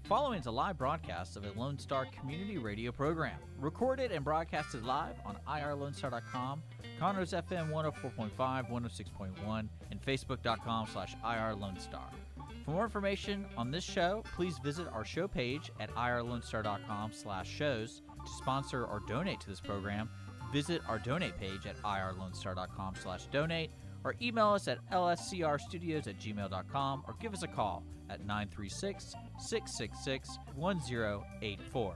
The following is a live broadcast of a Lone Star community radio program, recorded and broadcasted live on irlonestar.com, Conroe's FM 104.5, 106.1, and facebook.com/irlonestar. For more information on this show, please visit our show page at irlonestar.com/shows. To sponsor or donate to this program, visit our donate page at irlonestar.com/donate, or email us at lscrstudios@gmail.com, or give us a call at 936-666-1084.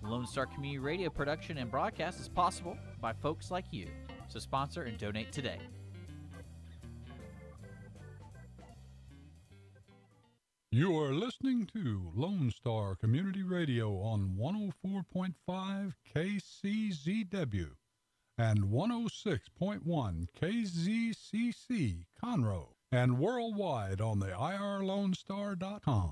Lone Star Community Radio production and broadcast is possible by folks like you. So sponsor and donate today. You are listening to Lone Star Community Radio on 104.5 KCZW and 106.1 KZCC Conroe, and worldwide on the irlonestar.com.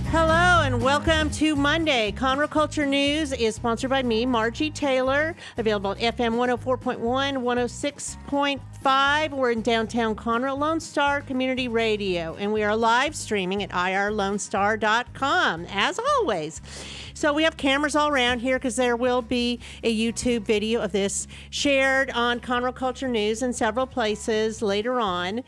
Hello and welcome to Monday. Conroe Culture News is sponsored by me, Margie Taylor, available at FM 104.1, 106.5. We're in downtown Conroe, Lone Star Community Radio, and we are live streaming at irlonestar.com, as always. So we have cameras all around here because there will be a YouTube video of this shared on Conroe Culture News in several places later on.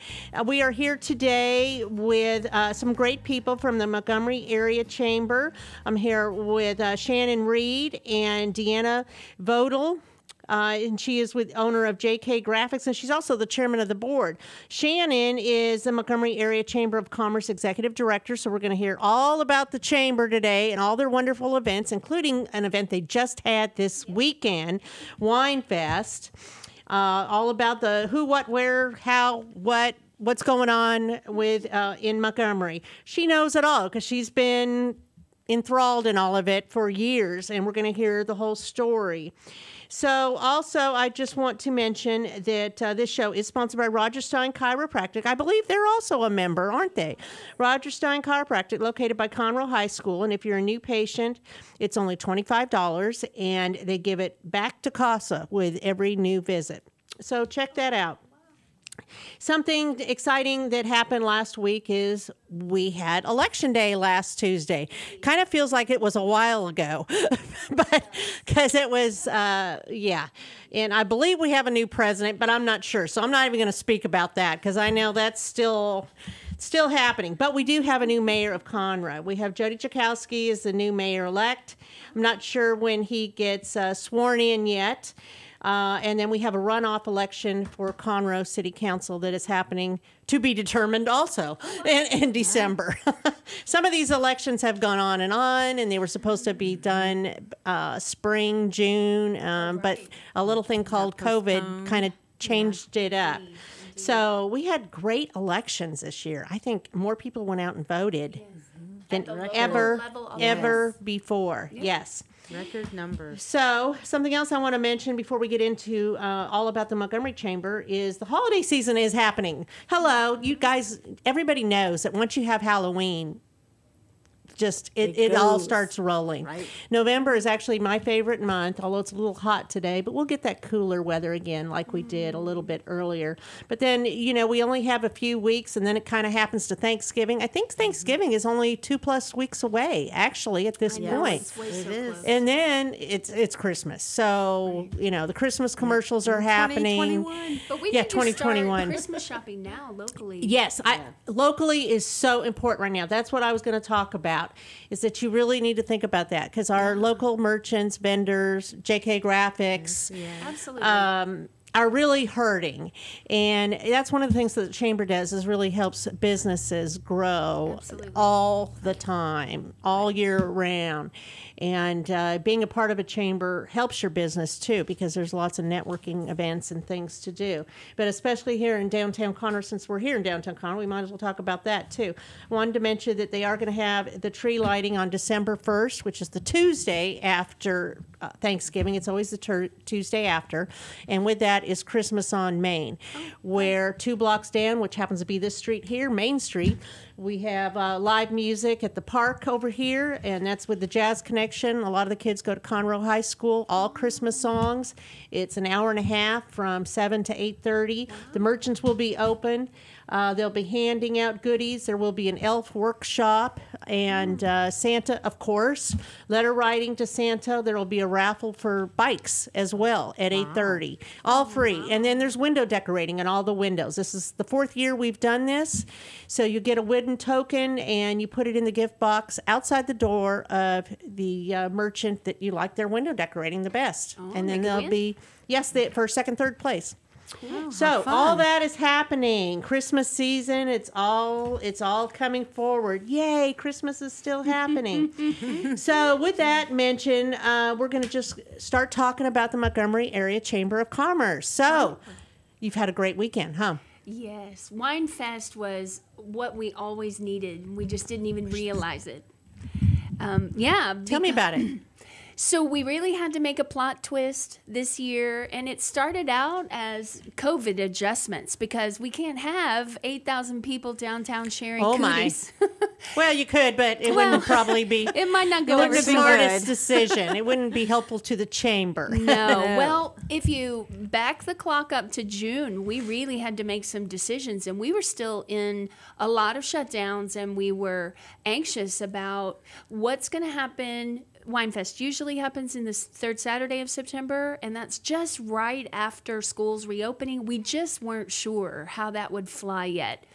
We are here today with some great people from the Montgomery Area Chamber. I'm here with Shannan, Reid, and Deanna Voitle. And she is with owner of JK Graphics, and she's also the chairman of the board. Shannan is the Montgomery Area Chamber of Commerce executive director, so we're going to hear all about the chamber today and all their wonderful events, including an event they just had this weekend, Wine Fest. All about the who, what, where, how, what's going on with in Montgomery. She knows it all because she's been enthralled in all of it for years, and we're going to hear the whole story. So also, I just want to mention that this show is sponsored by Roger Stein Chiropractic. I believe they're also a member, aren't they? Roger Stein Chiropractic, located by Conroe High School. And if you're a new patient, it's only $25, and they give it back to CASA with every new visit. So check that out. Something exciting that happened last week is we had Election Day last Tuesday. Kind of feels like it was a while ago, but because it was, yeah. And I believe we have a new president, but I'm not sure. So I'm not even going to speak about that because I know that's still happening. But we do have a new mayor of Conroe. We have Jody Jakowski as the new mayor-elect. I'm not sure when he gets sworn in yet. And then we have a runoff election for Conroe City Council that is happening to be determined also in December. Some of these elections have gone on, and they were supposed to be done spring, June, but a little thing called COVID kind of changed it up. So we had great elections this year. I think more people went out and voted than ever before. Yes. Record numbers. So something else I want to mention before we get into all about the Montgomery Chamber is the holiday season is happening. Hello, you guys, everybody knows that once you have Halloween, just it all starts rolling. Right. November is actually my favorite month, although it's a little hot today, but we'll get that cooler weather again like we did a little bit earlier. But then, you know, we only have a few weeks, and then it kind of happens to Thanksgiving. I think Thanksgiving is only 2+ weeks away, actually, at this point. It is. And then it's Christmas. So, you know, the Christmas commercials are happening. 2021. But we Yeah, need to 2021. start Christmas shopping now locally. Yes, locally is so important right now. That's what I was going to talk about, is that you really need to think about that because our local merchants, vendors, JK Graphics, Absolutely. are really hurting. And that's one of the things that the Chamber does is really helps businesses grow all the time, all year round. And being a part of a chamber helps your business, too, because there's lots of networking events and things to do. But especially here in downtown Conroe, since we're here in downtown Conroe, we might as well talk about that, too. I wanted to mention that they are going to have the tree lighting on December 1st, which is the Tuesday after Thanksgiving. It's always the Tuesday after. And with that that is Christmas on Main, where 2 blocks down, which happens to be this street here, Main Street, we have live music at the park over here, and that's with the Jazz Connection. A lot of the kids go to Conroe High School, all Christmas songs. It's an hour and a half from 7 to 8:30. The merchants will be open. They'll be handing out goodies. There will be an elf workshop and Santa, of course, letter writing to Santa. There will be a raffle for bikes as well at 8:30, all free. And then there's window decorating in all the windows. This is the 4th year we've done this. So you get a wooden token and you put it in the gift box outside the door of the merchant that you like their window decorating the best. And then there'll be, for second, third place. Cool. So all that is happening. Christmas season, it's all coming forward. Yay, Christmas is still happening. So with that mentioned, we're going to just start talking about the Montgomery Area Chamber of Commerce. So you've had a great weekend, huh? Yes. Wine Fest was what we always needed. We just didn't even realize it. Tell me about it. So we really had to make a plot twist this year, and it started out as COVID adjustments because we can't have 8,000 people downtown sharing cooties. Well, you could, but it wouldn't probably be. It might not go over the so smartest good. decision. It wouldn't be helpful to the chamber. No. Well, if you back the clock up to June, we really had to make some decisions, and we were still in a lot of shutdowns, and we were anxious about what's going to happen. Winefest usually happens in the 3rd Saturday of September, and that's just right after school's reopening. We just weren't sure how that would fly yet.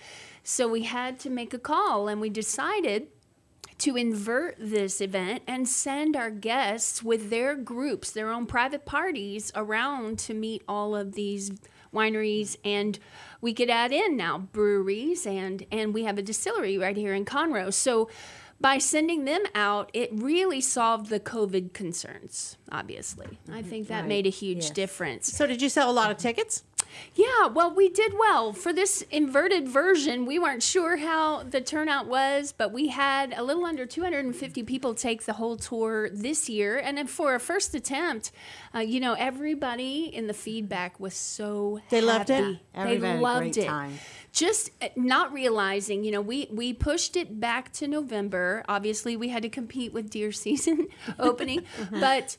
So we had to make a call, and we decided to invert this event and send our guests with their groups, their own private parties, around to meet all of these wineries, and we could add in now breweries, and we have a distillery right here in Conroe. So by sending them out, it really solved the COVID concerns, obviously. I think that made a huge difference. So did you sell a lot of tickets? Yeah, well, we did well. For this inverted version, we weren't sure how the turnout was, but we had a little under 250 people take the whole tour this year. And then for a first attempt, everybody in the feedback was so happy. They loved it? They loved it. Time. Just not realizing, we pushed it back to November. Obviously, we had to compete with deer season opening, but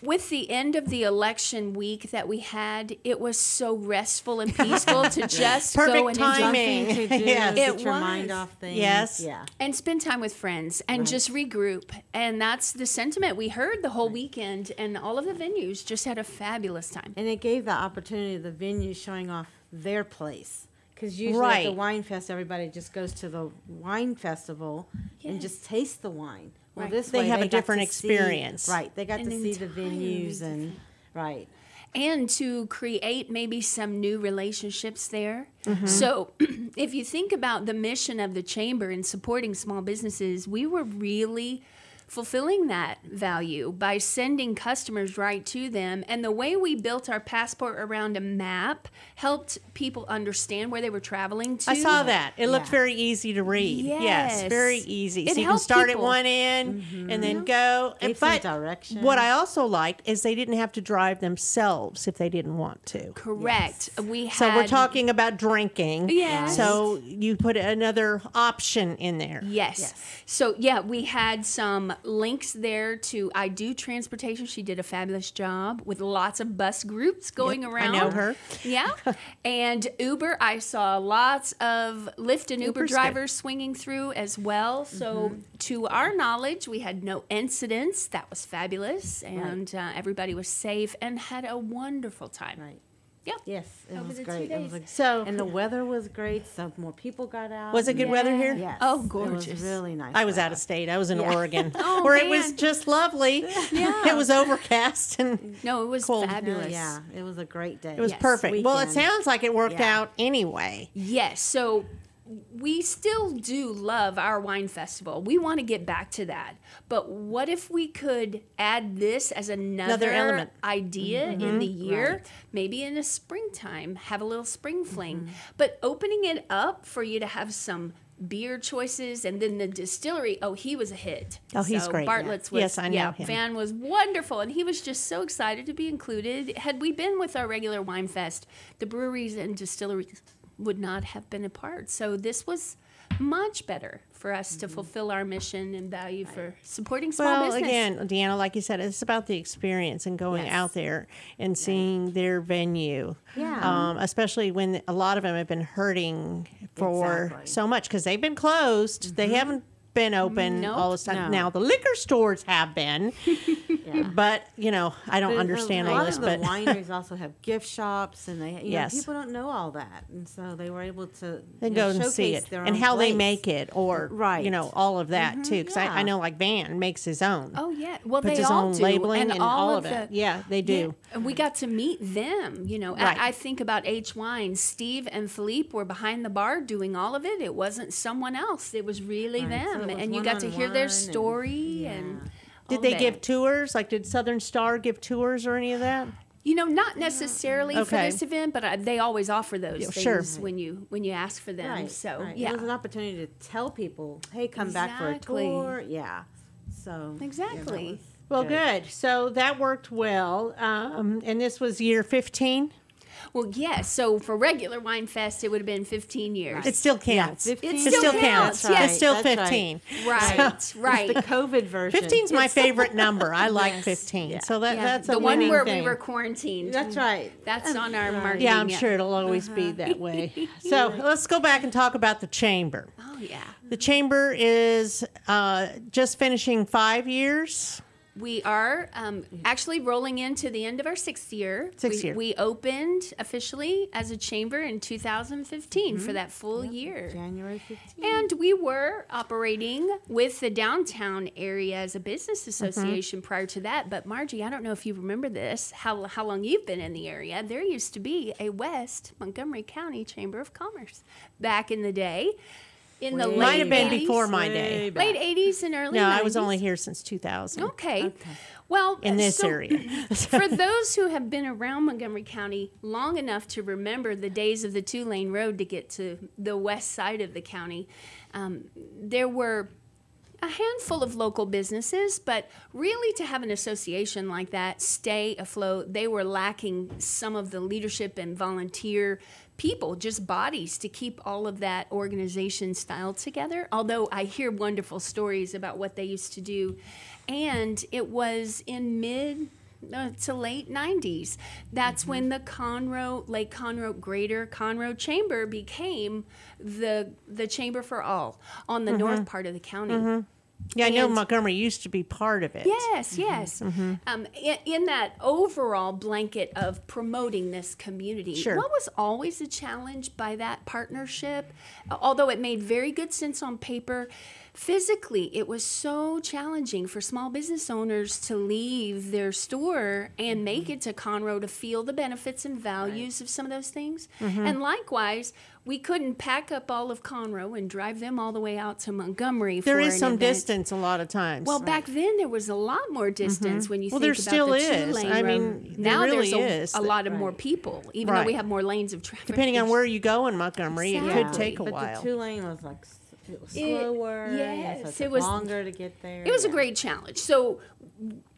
with the end of the election week that we had, it was so restful and peaceful to just go and timing. enjoy. Yes. Get your mind off things. Yes. Yeah. And spend time with friends and just regroup. And that's the sentiment we heard the whole weekend. And all of the venues just had a fabulous time. And it gave the opportunity of the venues showing off their place. Because usually at the Wine Fest, everybody just goes to the wine festival and just tastes the wine. Well, this way they have a different experience. They got to see the venues and and to create maybe some new relationships there. So if you think about the mission of the chamber in supporting small businesses, we were really fulfilling that value by sending customers right to them. And the way we built our passport around a map helped people understand where they were traveling to. I saw that. It looked very easy to read. Yes, very easy. So you can start at one end and then go. But direction. What I also liked is they didn't have to drive themselves if they didn't want to. Correct. Yes. So we're talking about drinking. Yes. So you put another option in there. Yes. So, we had some links there to I Do Transportation. She did a fabulous job with lots of bus groups going around. I know her. Yeah. And Uber, I saw lots of Lyft and Uber drivers swinging through as well. So to our knowledge, we had no incidents. That was fabulous. And everybody was safe and had a wonderful time. Right. Yeah. Yes, it Over was the 2 great. days. And the weather was great, so more people got out. Was it good weather here? Yes. Oh, It gorgeous. was really nice. I was out of state. I was in Oregon, Oh, where man. it was just lovely. Yeah. It was overcast and No, it was cold. fabulous. Yeah, it was a great day. it was Yes. perfect. Well, it Weekend. sounds like it worked Yeah. out anyway. Yes. So we still do love our wine festival. We want to get back to that. But what if we could add this as another element. idea in the year? Right. Maybe in the springtime, have a little spring fling. But opening it up for you to have some beer choices, and then the distillery. Oh, he was a hit. Oh, he's great. Bartlett's was, yes, I know him. Van was wonderful, and he was just so excited to be included. Had we been with our regular wine fest, the breweries and distilleries would not have been a part. So this was much better for us to fulfill our mission and value for supporting small business. Well, again, Deanna, like you said, it's about the experience and going out there and seeing their venue. Yeah. Especially when a lot of them have been hurting for so much because they've been closed. They haven't been open all this time. No. Now, the liquor stores have been. But, I don't understand all this. A lot of the wineries also have gift shops, and they, yes. people don't know all that. And so they were able to go and see it and how they make it, or, all of that, too. Because I know, like, Van makes his own. Oh, yeah. Well, puts they his all own do. labeling and all of the, it. Yeah, they do. Yeah, and we got to meet them, I think about H Wine. Steve and Philippe were behind the bar doing all of it. It wasn't someone else. It was really them. So it was and you got to hear their story and did they give tours? Like, did Southern Star give tours or any of that? Not necessarily for this event, but they always offer those things when you ask for them. Right, so it was an opportunity to tell people, "Hey, come back for a tour." Yeah, so exactly. Well, good. So that worked well, and this was year 15. Well, yes. So for regular Wine Fest, it would have been 15 years. It still counts. Yeah, it still counts. Right. It's still 15. Right. Right. It's the COVID version. 15 is my favorite number. I like 15. Yeah. So that's the a one where thing. we were quarantined. That's right. That's on our marketing. Yeah, I'm sure it'll always be that way. So let's go back and talk about the Chamber. Oh, yeah. The Chamber is just finishing 5 years. We are actually rolling into the end of our sixth year. We opened officially as a chamber in 2015 for that full year. January 15th. And we were operating with the downtown area as a business association prior to that. But Margie, I don't know if you remember this, how long you've been in the area. There used to be a West Montgomery County Chamber of Commerce back in the day. In the late might have been 80s, before my day. Late 80s and early 90s. No, I was only here since 2000. Okay. Well, in this area. For those who have been around Montgomery County long enough to remember the days of the 2-lane road to get to the west side of the county, there were a handful of local businesses, but really to have an association like that stay afloat, they were lacking some of the leadership and volunteer people, just bodies to keep all of that organization style together. Although I hear wonderful stories about what they used to do. And it was in mid to late 90s. That's when the Conroe, Lake Conroe, Greater Conroe Chamber became the chamber for all on the north part of the county. Yeah, I know Montgomery used to be part of it. Yes, yes. In that overall blanket of promoting this community, what was always a challenge by that partnership, although it made very good sense on paper, physically, it was so challenging for small business owners to leave their store and make it to Conroe to feel the benefits and values of some of those things. And likewise, we couldn't pack up all of Conroe and drive them all the way out to Montgomery. There is some event. distance a lot of times. Well, back then there was a lot more distance when you think there about still the is. 2-lane I road. mean, Now there really there's is. a lot of more people, even though we have more lanes of traffic. Depending on where you go in Montgomery, it could take a but while. The 2-lane was like it was slower. Yes, so it was longer to get there. It was a great challenge. So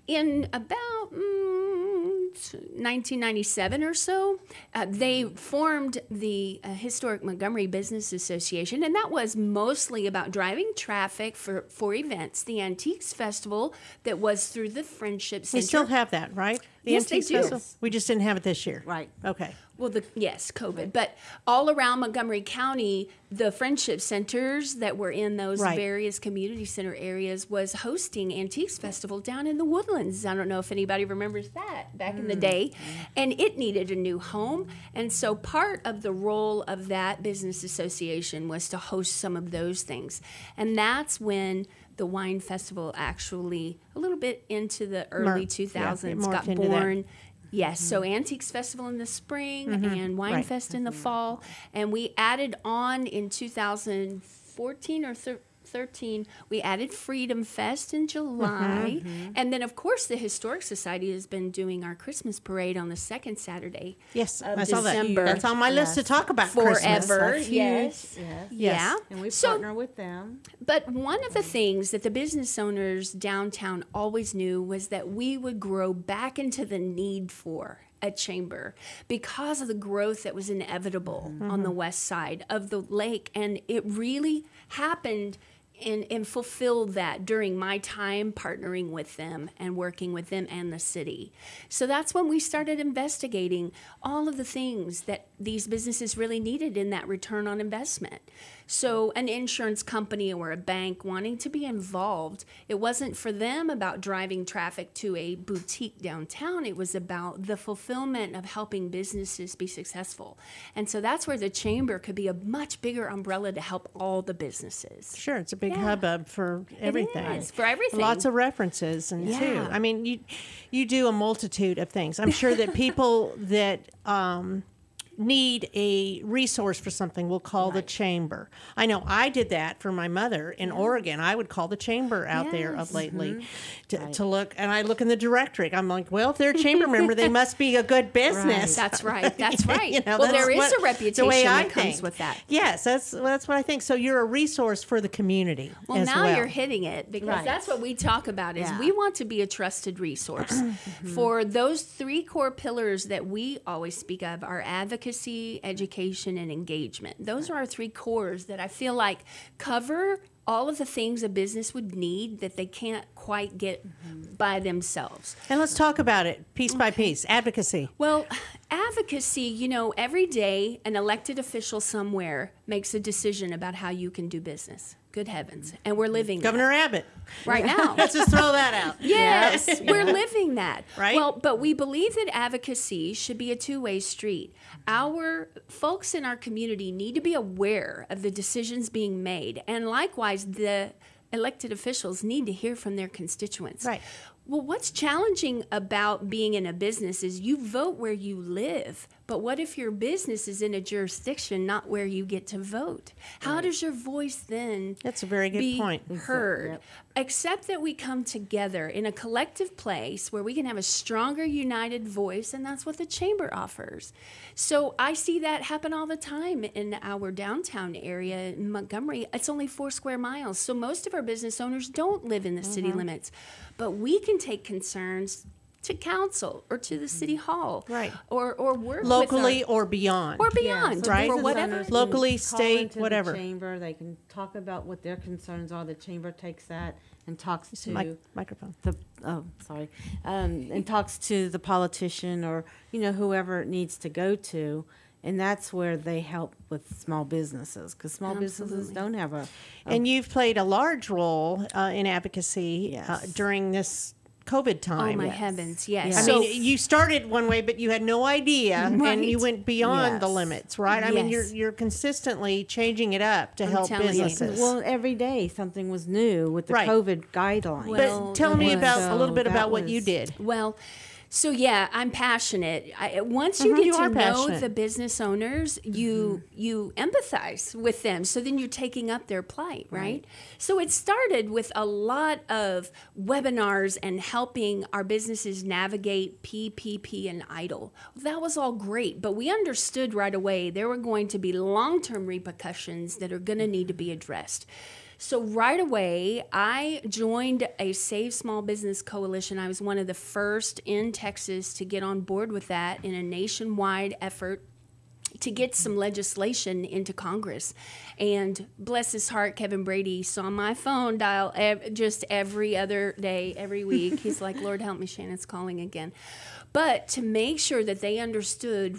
in about 1997 or so, they formed the Historic Montgomery Business Association, and that was mostly about driving traffic for events. The Antiques Festival that was through the Friendship Center. They still have that, right? The Yes, Antiques they do. Festival? We just didn't have it this year. Right. Okay. Well, COVID. But all around Montgomery County, the friendship centers that were in those various community center areas was hosting Antiques Festival down in the Woodlands. I don't know if anybody remembers that back in the day. And it needed a new home. And so part of the role of that business association was to host some of those things. And that's when the wine festival actually, a little bit into the early 2000s, got born. Yes, so Antiques Festival in the spring and Wine Fest in the fall. And we added on in 2014 or 13. We added Freedom Fest in July. And then, of course, the Historic Society has been doing our Christmas parade on the second Saturday. Yes, of I saw that. December. That's on my list to talk about Christmas. Forever. That's Yes. huge. Yes. Yeah. And we partner with them. But one of the things that the business owners downtown always knew was that we would grow back into the need for a chamber because of the growth that was inevitable on the west side of the lake. And it really happened and fulfilled that during my time partnering with them and working with them and the city. So that's when we started investigating all of the things that these businesses really needed in that return on investment. So an insurance company or a bank wanting to be involved, it wasn't for them about driving traffic to a boutique downtown. It was about the fulfillment of helping businesses be successful. And so that's where the chamber could be a much bigger umbrella to help all the businesses. Sure, it's a big hubbub for everything. It is, for everything. Lots of references and too. I mean, you do a multitude of things. I'm sure that people that need a resource for something will call the chamber. I know I did that for my mother in Oregon. I would call the chamber out there of lately to look, and I look in the directory. I'm like, well, if they're a chamber member, they must be a good business. That's right. That's right. You know, well, that's there is a reputation that comes think. with that. Yes, that's what I think. So you're a resource for the community. Well, as now well. you're hitting it because that's what we talk about is we want to be a trusted resource for those three core pillars that we always speak of are advocacy, education, and engagement. Those are our three cores that I feel like cover all of the things a business would need that they can't quite get by themselves. And let's talk about it piece by piece. Advocacy. Well, advocacy, you know, every day an elected official somewhere makes a decision about how you can do business. Good heavens. And we're living Governor Abbott. right now. Let's just throw that out. Yes, we're living that. Right. Well, but we believe that advocacy should be a two-way street. Our folks in our community need to be aware of the decisions being made. And likewise, the elected officials need to hear from their constituents. Right. Well, what's challenging about being in a business is you vote where you live, but what if your business is in a jurisdiction not where you get to vote? How does your voice then That's a very good point. heard? Except that we come together in a collective place where we can have a stronger, united voice, and that's what the chamber offers. So I see that happen all the time in our downtown area in Montgomery. It's only 4 square miles, so most of our business owners don't live in the city limits. But we can take concerns to council or to the city hall, Right. Or work Locally with our, or beyond. or beyond, right. for Business whatever. owners can Locally, call state, into whatever. The chamber, they can talk about what their concerns are. The chamber takes that and talks to Microphone. and talks to the politician or whoever it needs to go to. And that's where they help with small businesses because small businesses don't have a. And you've played a large role in advocacy during this COVID time. Oh my heavens, yes. I So, mean, you started one way, but you had no idea, and you went beyond the limits, right? I mean, you're consistently changing it up to help telling you. businesses. Well, every day something was new with the Right. COVID guidelines. But tell me about a little bit that about what you was- did. well, so yeah, I'm passionate. Once you you get are to know passionate. the business owners, you empathize with them. So then you're taking up their plight, right? So it started with a lot of webinars and helping our businesses navigate PPP and EIDL. That was all great, but we understood right away there were going to be long-term repercussions that are going to need to be addressed. So right away, I joined a Save Small Business Coalition. I was one of the first in Texas to get on board with that in a nationwide effort to get some legislation into Congress. And bless his heart, Kevin Brady saw my phone dial just every other day, every week. He's like, Lord help me, Shannon's calling again. But to make sure that they understood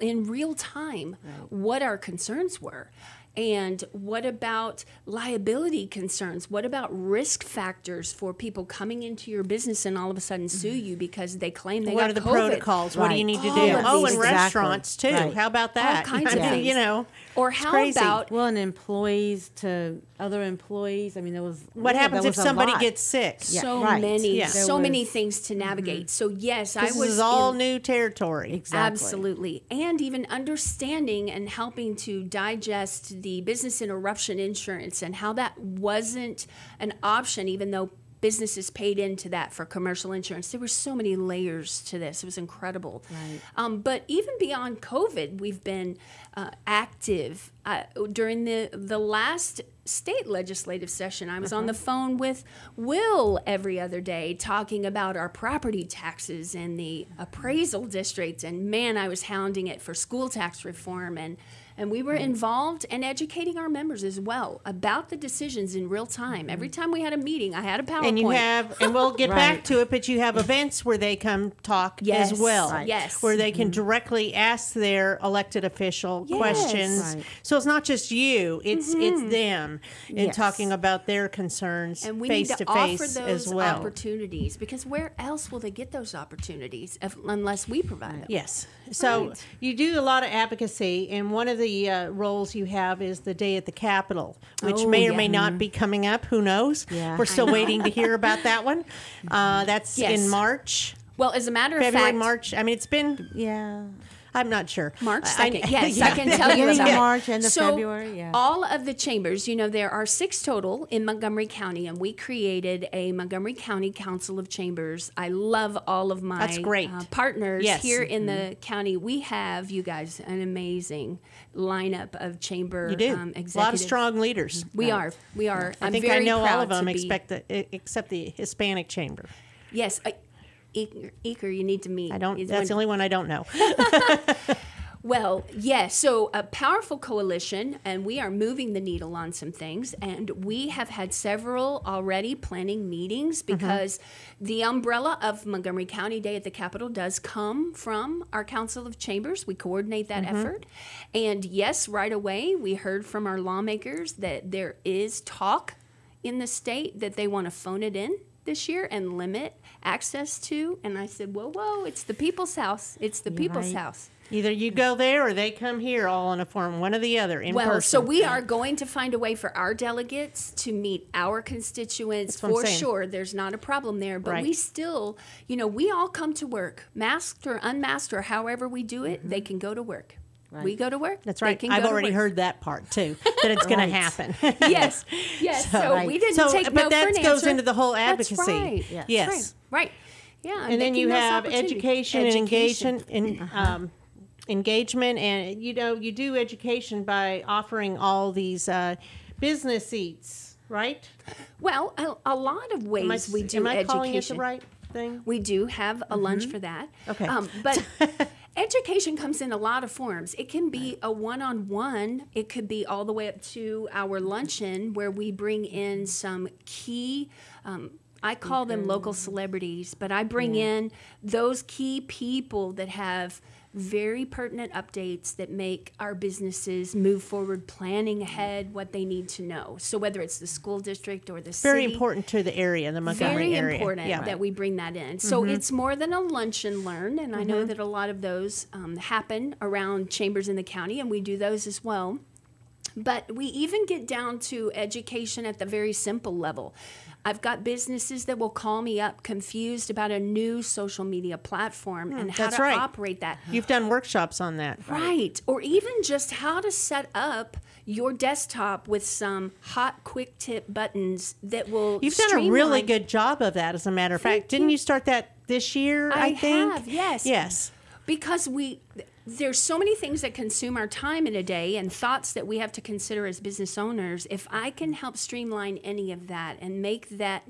in real time what our concerns were. And what about liability concerns? What about risk factors for people coming into your business and all of a sudden sue you because they claim they What got are the COVID? protocols? What do you need to do? All of Oh, these. and restaurants too. Right. How about that? All kinds of I mean, things. Or how crazy. about Well, and employees to other employees. I mean, there was What happens there if was a somebody lot. gets sick? so right. many, Yeah. so many things to navigate. So yes, I This was is all in- new territory. Exactly. Absolutely. And even understanding and helping to digest the business interruption insurance and how that wasn't an option, even though businesses paid into that for commercial insurance. There were so many layers to this. It was incredible. Right. But even beyond COVID, we've been active. During the last state legislative session, I was on the phone with Will every other day talking about our property taxes and the appraisal district. And man, I was hounding it for school tax reform. And we were involved and educating our members as well about the decisions in real time. Every time we had a meeting, I had a PowerPoint. And you have, and we'll get back to it, but you have events where they come talk as well. Right. Yes. Where they can directly ask their elected official questions. Right. So it's not just you, it's them and talking about their concerns and we face need to to offer face those as well. opportunities, because where else will they get those opportunities unless we provide them? Yes. So you do a lot of advocacy, and one of the roles you have is the Day at the Capitol, which may or may not be coming up. Who knows? Yeah. We're still waiting to hear about that one. That's in March. Well, as a matter of February, fact, March. I mean, it's been. Yeah. I'm not sure. March I 2nd. Yes, I can tell you Beginning about of it. March, end of So February. Yeah. all of the chambers, there are 6 total in Montgomery County, and we created a Montgomery County Council of Chambers. I love all of my That's great. Partners Yes. here in the county. We have, you guys, an amazing lineup of chamber You do. executives. A lot of strong leaders. We are. I think I very know all proud of them to be- except the Hispanic chamber. Yes. Eker, you need to meet. I don't. He's That's the only one I don't know. Well, yes. So a powerful coalition, and we are moving the needle on some things. And we have had several already planning meetings because the umbrella of Montgomery County Day at the Capitol does come from our Council of Chambers. We coordinate that effort. And yes, right away, we heard from our lawmakers that there is talk in the state that they want to phone it in this year and limit access to. And I said, whoa, it's the people's house. It's the people's house. Either you go there or they come here, all in a form, one or the other, in person. So we are going to find a way for our delegates to meet our constituents for sure. There's not a problem there, but we still, we all come to work, masked or unmasked or however we do it. They can go to work. Right. We go to work. That's right. They can I've go to already work. heard that part too, that it's going to happen. Yes. So we didn't take no but that for an goes answer. into the whole advocacy. That's right. Yes. Right. Yeah. And then making you those have opportunities. education and engagement, and you do education by offering all these business eats, right? Well, a lot of ways we do am I education. calling it the right thing? We do have a lunch for that. Okay. But education comes in a lot of forms. It can be a one-on-one. It could be all the way up to our luncheon where we bring in some key I call them local celebrities, but I bring in those key people that have very pertinent updates that make our businesses move forward, planning ahead what they need to know. So whether it's the school district or the city. Very important to the area, the Montgomery area. Very important that we bring that in. So it's more than a lunch and learn, and I know that a lot of those happen around chambers in the county, and we do those as well. But we even get down to education at the very simple level. I've got businesses that will call me up confused about a new social media platform and how to operate that. You've done workshops on that. Right. Or even just how to set up your desktop with some hot, quick tip buttons that will You've done a really good job of that, as a matter of fact. Didn't you start that this year, I think? I have, yes. Yes. Because there's so many things that consume our time in a day and thoughts that we have to consider as business owners. If I can help streamline any of that and make that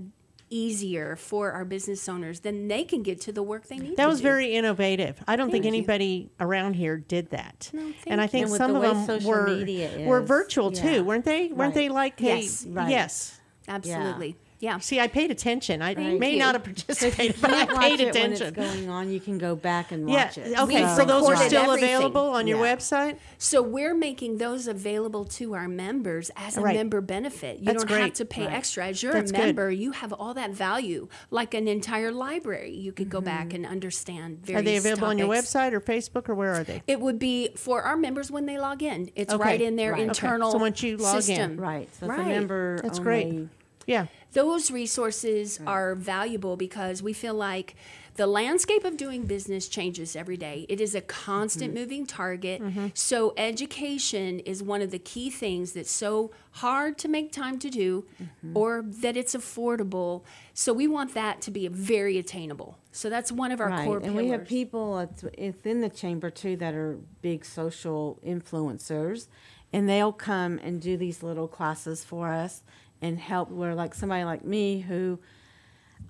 easier for our business owners, then they can get to the work they need to do. That was very innovative. I don't think anybody around here did that. No, and I think and some of them were virtual too, weren't they? Weren't they like, yes, yes. Absolutely. Yeah. See, I paid attention. I may not have participated, but I paid attention. When it's going on, you can go back and watch it. Okay, so those are still everything. available on your website? So we're making those available to our members as a member benefit. You don't have to pay extra. As you're a member, you have all that value, like an entire library. You could go back and understand various Are they available on your topics. website or Facebook, or where are they? It would be for our members when they log in. It's right in their internal So once you log system. in. Right. So it's a member That's only great. Yeah. Those resources are valuable because we feel like the landscape of doing business changes every day. It is a constant moving target. So education is one of the key things that's so hard to make time to do or that it's affordable. So we want that to be very attainable. So that's one of our core pillars. And we have people within the chamber too that are big social influencers, and they'll come and do these little classes for us and help. Where like somebody like me who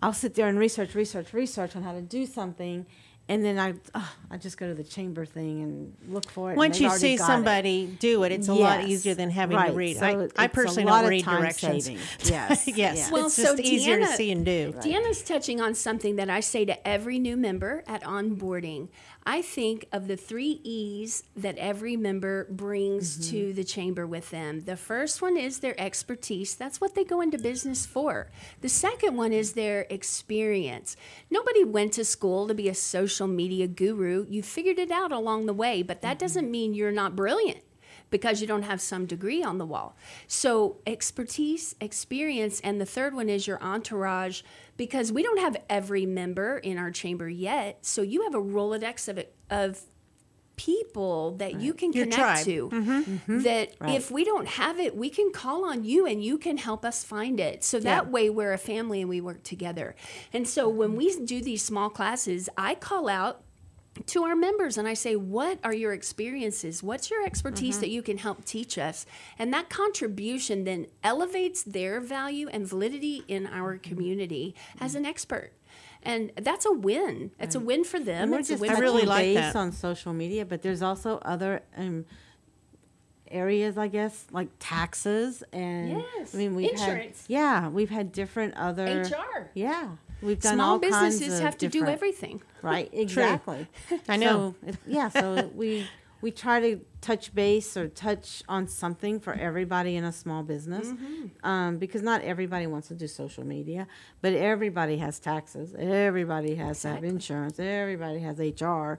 I'll sit there and research on how to do something, and then I just go to the chamber thing and look for it. Once you see somebody do it, it's a lot easier than having to read. So I personally don't read directions. Yes. Yes. Well, it's so just easier to Deanna- see and do. Deanna's touching on something that I say to every new member at onboarding. I think of the 3 E's that every member brings to the chamber with them. The first one is their expertise. That's what they go into business for. The second one is their experience. Nobody went to school to be a social media guru. You figured it out along the way, but that doesn't mean you're not brilliant because you don't have some degree on the wall. So expertise, experience, and the third one is your entourage, because we don't have every member in our chamber yet. So you have a Rolodex of people that you can connect to that if we don't have it, we can call on you and you can help us find it. So that way we're a family and we work together. And so when we do these small classes, I call out to our members and I say, what are your experiences? What's your expertise that you can help teach us? And that contribution then elevates their value and validity in our community as an expert. And that's a win. It's a win for them. It's a win. I really like that. On social media, but there's also other areas, I guess, like taxes and Yes. I mean we've insurance. We've had different other HR. Yeah. We've done Small all kinds businesses of have to do different- everything. Right, exactly. I know. So we try to touch base or touch on something for everybody in a small business, because not everybody wants to do social media, but everybody has taxes, everybody has to have insurance, everybody has HR,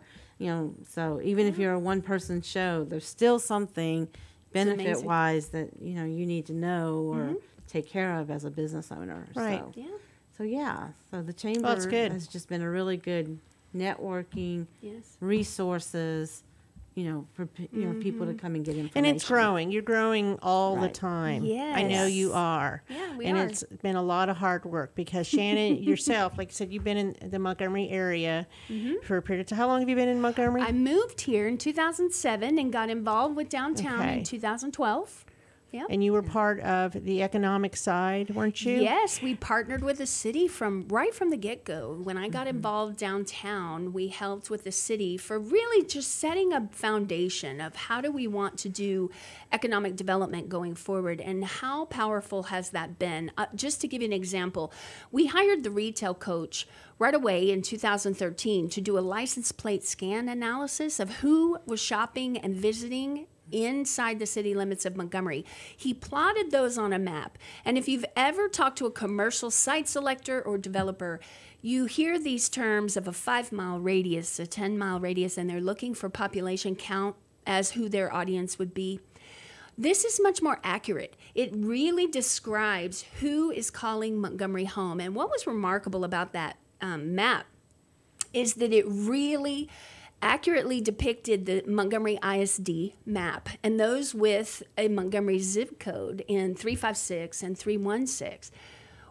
so even if you're a one-person show, there's still something benefit-wise that, you need to know or take care of as a business owner. Right. So the chamber has just been a really good networking, resources, for people to come and get information. And it's growing. You're growing all the time. Yes. I know you are. Yeah, we and are. it's been a lot of hard work because Shannan, yourself, like I said, you've been in the Montgomery area for a period of time. How long have you been in Montgomery? I moved here in 2007 and got involved with downtown in 2012. Yep. And you were part of the economic side, weren't you? Yes, we partnered with the city right from the get-go. When I got involved downtown, we helped with the city for really just setting a foundation of how do we want to do economic development going forward, and how powerful has that been. Just to give you an example, we hired the retail coach right away in 2013 to do a license plate scan analysis of who was shopping and visiting inside the city limits of Montgomery. He plotted those on a map. And if you've ever talked to a commercial site selector or developer, you hear these terms of a 5-mile radius, a 10-mile radius, and they're looking for population count as who their audience would be. This is much more accurate. It really describes who is calling Montgomery home. And what was remarkable about that map is that it really accurately depicted the Montgomery ISD map, and those with a Montgomery zip code in 356 and 316.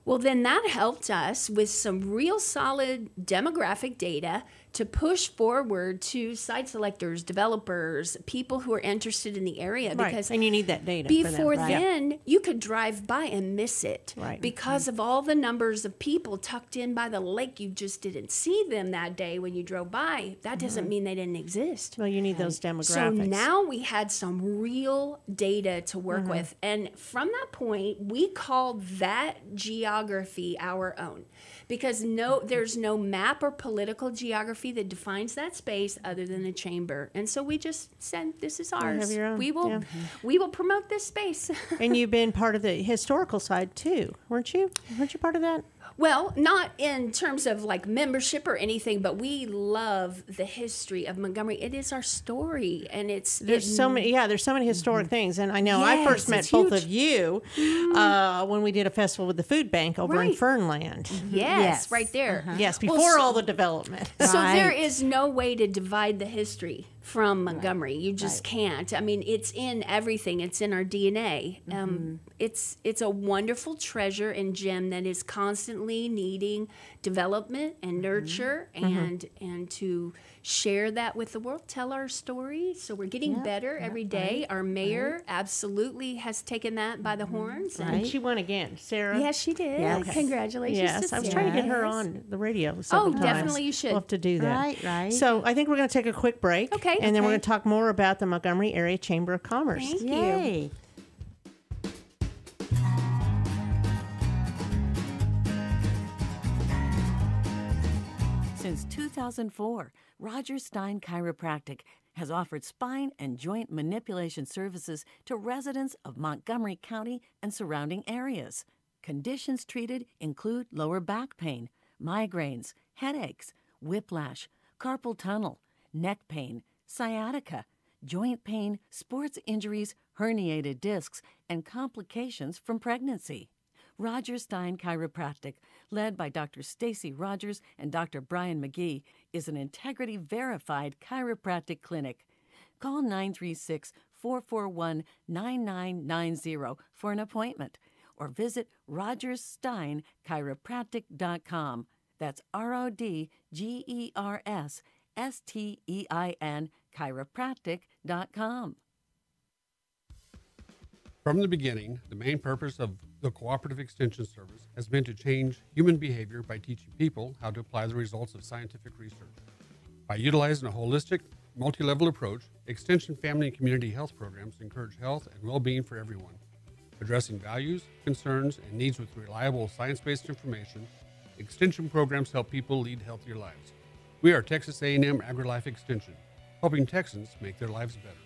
Well, then that helped us with some real solid demographic data to push forward to site selectors, developers, people who are interested in the area. Right. Because and you need that data. before for them, then, you could drive by and miss it. Right. Because of all the numbers of people tucked in by the lake. You just didn't see them that day when you drove by. That doesn't mean they didn't exist. Well, you need those demographics. So now we had some real data to work with. And from that point, we called that geography our own. Because there's no map or political geography that defines that space other than the chamber. And so we just said, this is ours. have your own. We will promote this space. And you've been part of the historical side too, weren't you? Weren't you part of that? Well, not in terms of like membership or anything, but we love the history of Montgomery. It is our story, and there's so many historic things. And I know I Yes, first met it's both huge. of you when we did a festival with the food bank over in Right. Fernland. Yes, right there. Yes, before Well, all the development. So there Right. is no way to divide the history from Montgomery. You just can't. I mean, it's in everything. It's in our DNA. It's a wonderful treasure and gem that is constantly needing development and nurture and to share that with the world, tell our story. So we're getting better every day. Our mayor absolutely has taken that by the horns. And And she won again, Sarah. yes, she did. Yes. Okay. Congratulations. Yes, to I was trying to get her Sarah. on the radio several times. definitely you should. We'll have to do that. Right, right. So I think we're going to take a quick break. Okay. And then we're Okay. going to talk more about the Montgomery Area Chamber of Commerce. Thank you. Yay. Since 2004, Stein Chiropractic has offered spine and joint manipulation services to residents of Montgomery County and surrounding areas. Conditions treated include lower back pain, migraines, headaches, whiplash, carpal tunnel, neck pain, sciatica, joint pain, sports injuries, herniated discs, and complications from pregnancy. Stein Chiropractic, led by Dr. Stacy Rogers and Dr. Brian McGee, is an integrity-verified chiropractic clinic. Call 936-441-9990 for an appointment or visit rogerssteinchiropractic.com. That's RODGERSSTEIN chiropractic.com. From the beginning, the main purpose of the Cooperative Extension Service has been to change human behavior by teaching people how to apply the results of scientific research. By utilizing a holistic, multi-level approach, Extension family and community health programs encourage health and well-being for everyone. Addressing values, concerns, and needs with reliable science-based information, Extension programs help people lead healthier lives. We are Texas A&M AgriLife Extension, helping Texans make their lives better.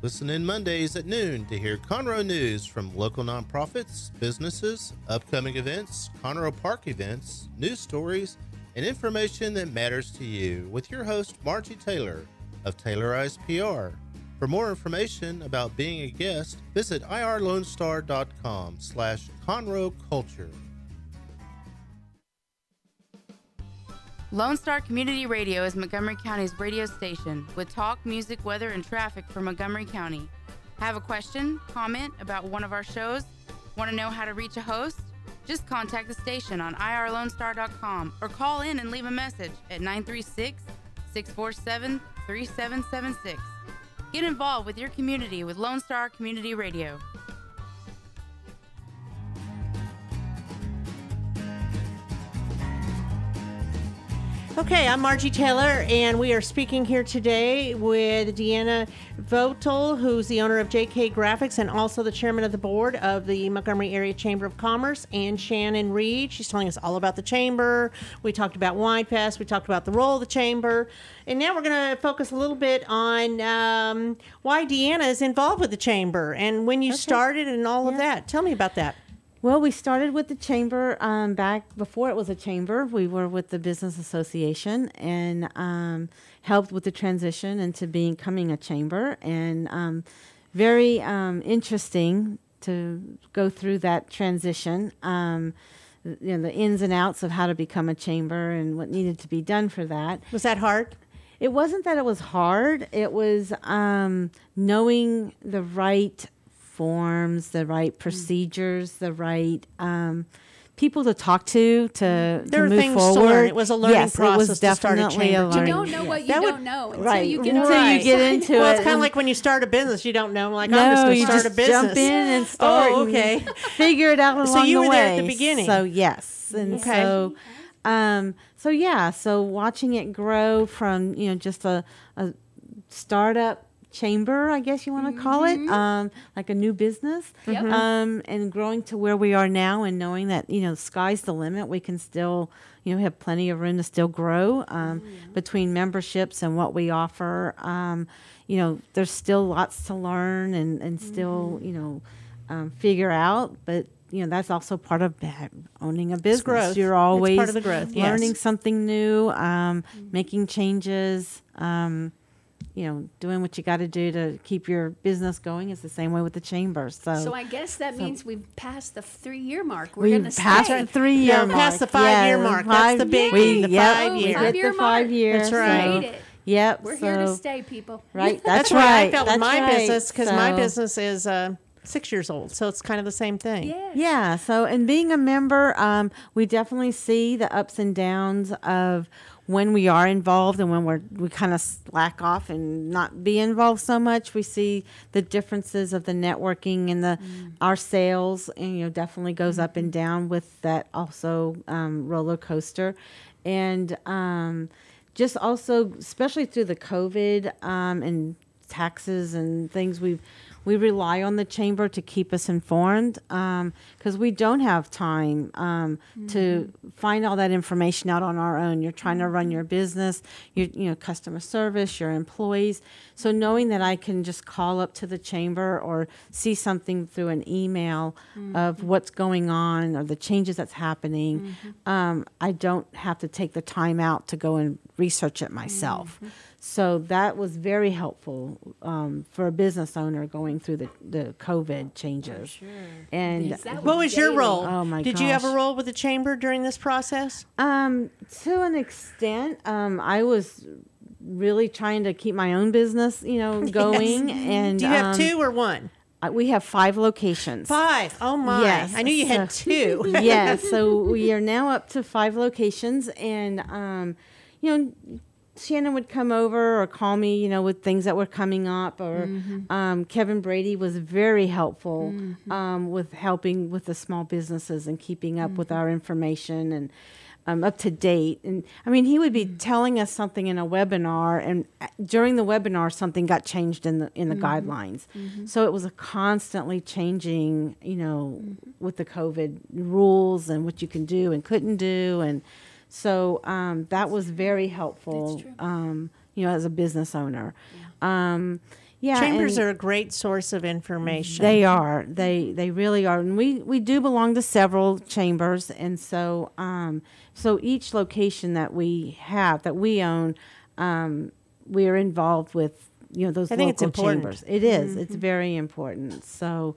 Listen in Mondays at noon to hear Conroe news from local nonprofits, businesses, upcoming events, Conroe Park events, news stories, and information that matters to you with your host, Margie Taylor of Taylorized PR. For more information about being a guest, visit irlonestar.com/Conroe Culture. Lone Star Community Radio is Montgomery County's radio station with talk, music, weather, and traffic for Montgomery County. Have a question, comment about one of our shows? Want to know how to reach a host? Just contact the station on irlonestar.com or call in and leave a message at 936-647-3776. Get involved with your community with Lone Star Community Radio. Okay, I'm Margie Taylor, and we are speaking here today with Deanna Voitle, who's the owner of JK Graphics and also the chairman of the board of the Montgomery Area Chamber of Commerce, and Shannan Reid. She's telling us all about the chamber. We talked about Wine Fest. We talked about the role of the chamber. And now we're going to focus a little bit on why Deanna is involved with the chamber and when you started and all of that. Tell me about that. Well, we started with the chamber back before it was a chamber. We were with the Business Association and helped with the transition into becoming a chamber. And very interesting to go through that transition. The ins and outs of how to become a chamber and what needed to be done for that. Was that hard? It wasn't that it was hard. It was knowing the right forms, the right procedures, the right people to talk to There were move things forward. to learn. It was a learning Yes, process it was to start a definitely chamber. a You learning. You don't know what you That would- don't know until right. you get Until on you get into Well, it. it's kind of and- like when you start a business, you don't know. Like, no, I'm just going to you start just a business. jump in and start. Oh, and okay. figure it out along So you the were way. there at the beginning. So yes, and Okay. so watching it grow from just a startup chamber, I guess you want to call it, like a new business, Yep. and growing to where we are now, and knowing that the sky's the limit. We can still have plenty of room to still grow between memberships and what we offer. There's still lots to learn and still figure out, but that's also part of owning a business. growth. You're It's always part of the growth, yes. learning something new, making changes, doing what you got to do to keep your business going. It's the same way with the chamber. So I guess that means we've passed the 3-year mark. We're we've going to passed stay. the 3-year mark. Past the 5-year mark. That's the big thing, the 5 We year. hit the 5-year 5 years. That's right. Made it. Yep. We're here to so- stay, people. Right. That's That's right. right. I felt with That's my right. business because my So- business is 6 years old, so it's kind of the same thing. Yes. Yeah. So, and being a member, we definitely see the ups and downs of when we are involved and when we kind of slack off and not be involved so much. We see the differences of the networking and our sales, and definitely goes up and down with that also roller coaster, and just also especially through the COVID and taxes and things we rely on the chamber to keep us informed because we don't have time to find all that information out on our own. You're trying to run your business, customer service, your employees. So knowing that I can just call up to the chamber or see something through an email of what's going on or the changes that's happening, I don't have to take the time out to go and research it myself. So that was very helpful for a business owner going through the COVID changes. Sure. And What was your role? Oh my Did you have a gosh. role with the chamber during this process? To an extent, I was really trying to keep my own business, going. And Do you have 2 or 1? We have 5 locations. 5. Oh my! Yes. I knew you had 2. Yes. So we are now up to 5 locations, and Shannan would come over or call me, with things that were coming up. Or Kevin Brady was very helpful with helping with the small businesses and keeping up with our information and up to date. And I mean, he would be telling us something in a webinar, and during the webinar, something got changed in the guidelines. So it was a constantly changing, with the COVID rules and what you can do and couldn't do, and. So that was very helpful, as a business owner. Chambers are a great source of information. They are. They really are. And we do belong to several chambers. And so so each location that we have, that we own, we are involved with, those I think it's local important. chambers. It is. It's very important. So,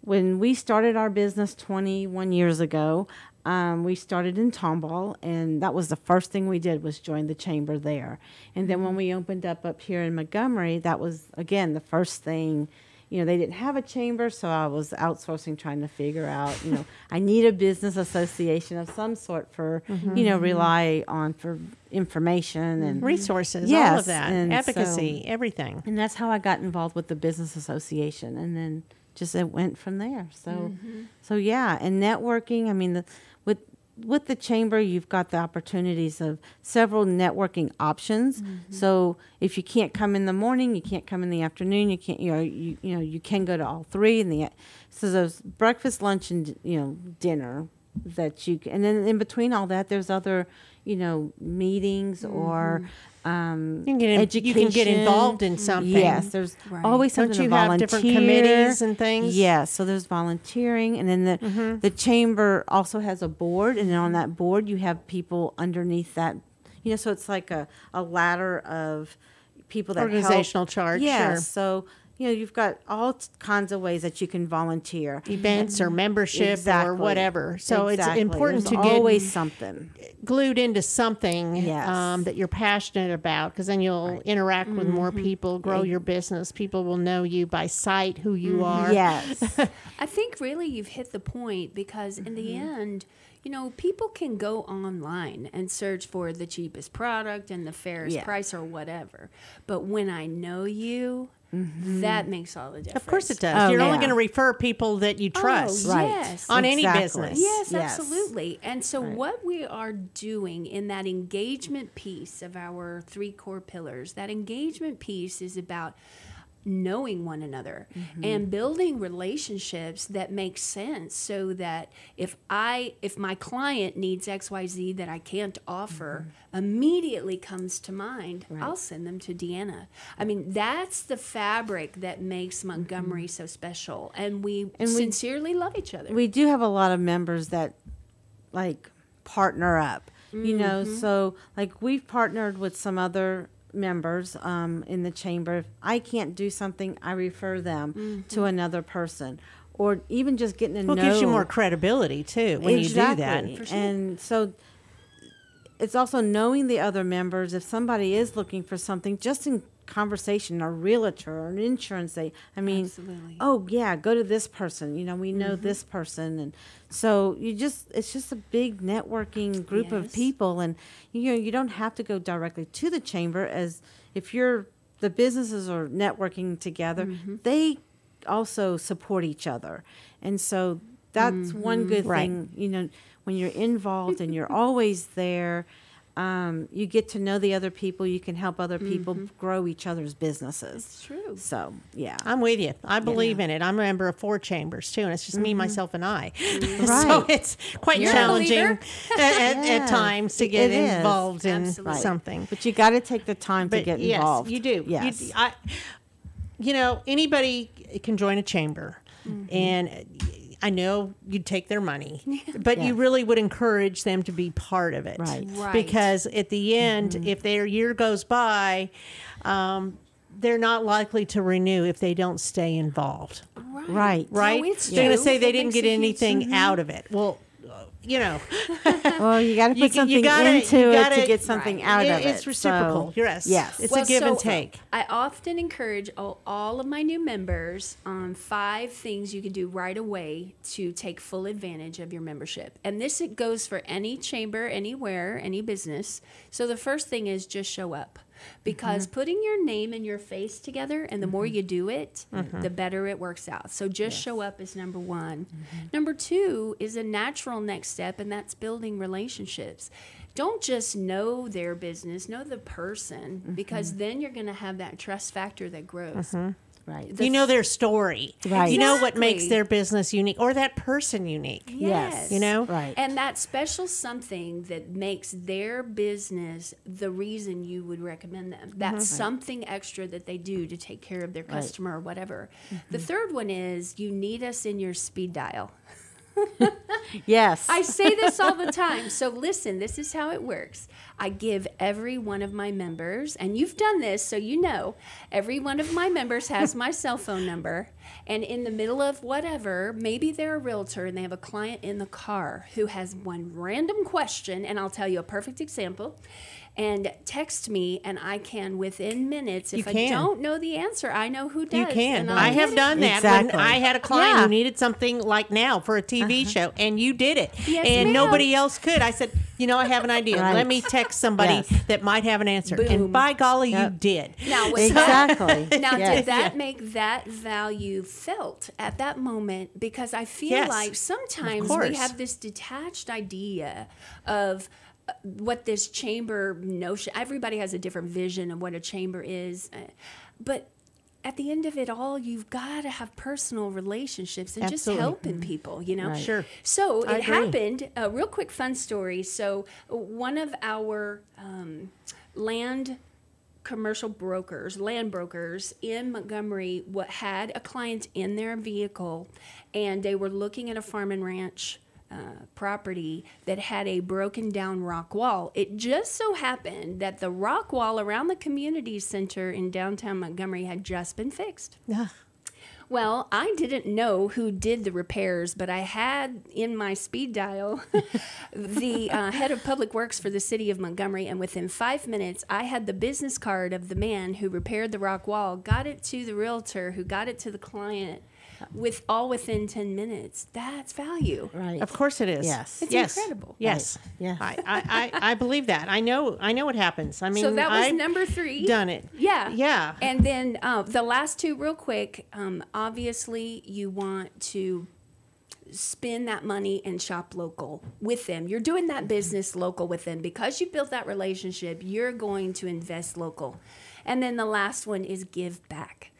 when we started our business 21 years ago, we started in Tomball, and that was the first thing we did was join the chamber there. And then when we opened up here in Montgomery, that was, again, the first thing. They didn't have a chamber, so I was outsourcing, trying to figure out, I need a business association of some sort for, rely on for information and resources, all of that, and advocacy, everything. And that's how I got involved with the business association, and then just it went from there. So, and networking. I mean, with the chamber, you've got the opportunities of several networking options. So if you can't come in the morning, you can't come in the afternoon. You can't, you can go to all 3 so there's breakfast, lunch, and dinner that you can, and then in between all that, there's other meetings or. You can Education. get involved in something. Yes, there's always something Don't you to have volunteer. different committees and things? Yes, so there's volunteering, and then the chamber also has a board, and then on that board you have people underneath that. So it's like a ladder of people that Organizational help. chart, Yeah, sure. so you've got all kinds of ways that you can volunteer. Events or membership or whatever. So it's important There's to get always something glued into something Yes. that you're passionate about, because then you'll interact with more people, grow your business. People will know you by sight, who you are. Yes. I think really you've hit the point, because in the end, people can go online and search for the cheapest product and the fairest price or whatever. But when I know you, that makes all the difference. Of course it does. Oh, You're only yeah. going to refer people that you trust Oh, yes. on any Exactly. business. Yes, Yes. absolutely. And so what we are doing in that engagement piece of our 3 core pillars, that engagement piece is about knowing one another and building relationships that make sense, so that if my client needs XYZ that I can't offer, immediately comes to mind, I'll send them to Deanna. I mean, that's the fabric that makes Montgomery so special, and we sincerely love each other. We do have a lot of members that like partner up, you know, so like we've partnered with some other members in the chamber. If I can't do something, I refer them to another person, or even just getting to know. Well, it gives you more credibility too when you do that. For sure. And so it's also knowing the other members. If somebody is looking for something, just in conversation, a realtor or an insurance, Absolutely. oh yeah, go to this person. You know, we know this person, and so it's just a big networking group of people, and you don't have to go directly to the chamber. As if the businesses are networking together, they also support each other, and so that's one good thing. You know, when you're involved and you're always there. You get to know the other people. You can help other people grow each other's businesses. It's true. So, yeah. I'm with you. I believe in it. I'm a member of 4 chambers, too, and it's just me, myself, and I. Right. So it's quite You're a challenging believer? at times to get It is. involved in Absolutely. something. But you got to take the time to get involved. Yes, you do. Yes. Anybody can join a chamber, and I know you'd take their money, but you really would encourage them to be part of it. Right. Right. Because at the end, if their year goes by, they're not likely to renew if they don't stay involved. Right. Right? No, it's They're going to true. say they It didn't makes get a huge- anything out of it. Well, Well, you got to put something into it to get something out of it. It's reciprocal. So, Yes. Yes. It's a give and take. I often encourage all of my new members on 5 things you can do right away to take full advantage of your membership. And this, it goes for any chamber, anywhere, any business. So the first thing is just show up. Because putting your name and your face together, and the more you do it, the better it works out. So just show up is number 1. Number 2 is a natural next step, and that's building relationships. Don't just know their business, know the person, because then you're going to have that trust factor that grows. Right. You know their story. Right. You know what makes Exactly. their business unique or that person unique. Yes. You know? Right. And that special something that makes their business the reason you would recommend them. That's something extra that they do to take care of their customer or whatever. The third one is you need us in your speed dial. Yes. I say this all the time. So listen, this is how it works. I give every one of my members, and you've done this, so you know, every one of my members has my cell phone number. And in the middle of whatever, maybe they're a realtor and they have a client in the car who has one random question, and I'll tell you a perfect example. And text me, and I can, within minutes, if I don't know the answer, I know who does. You can. and I'll I get have it. done that. Exactly. When I had a client Yeah. who needed something like now for a TV show, and you did it. Yes, and ma'am. nobody else could. I said, I have an idea. Right. Let me text somebody Yes. that might have an answer. Boom. And by golly, Yep. you did. Now, was Exactly. Now, Yes. did that make that value felt at that moment? Because I feel Yes, like sometimes we course. have this detached idea of what this chamber notion. Everybody has a different vision of what a chamber is, but at the end of it all, you've got to have personal relationships and Absolutely. just helping people, Right. Sure. So I it agree. happened, a real quick fun story. So one of our land brokers in Montgomery had a client in their vehicle, and they were looking at a farm and ranch property that had a broken down rock wall. It just so happened that the rock wall around the community center in downtown Montgomery had just been fixed. Well, I didn't know who did the repairs, but I had in my speed dial the head of public works for the city of Montgomery, and within 5 minutes, I had the business card of the man who repaired the rock wall, got it to the realtor, who got it to the client, within 10 minutes. That's value. Right. Of course it is. Yes. It's Yes. incredible. Yes. Right. Yeah. I believe that. I know what happens. I mean, So that was I've number 3. done it. Yeah. Yeah. And then the last 2 real quick, obviously you want to spend that money and shop local with them. You're doing that business local with them. Because you built that relationship, you're going to invest local. And then the last one is give back.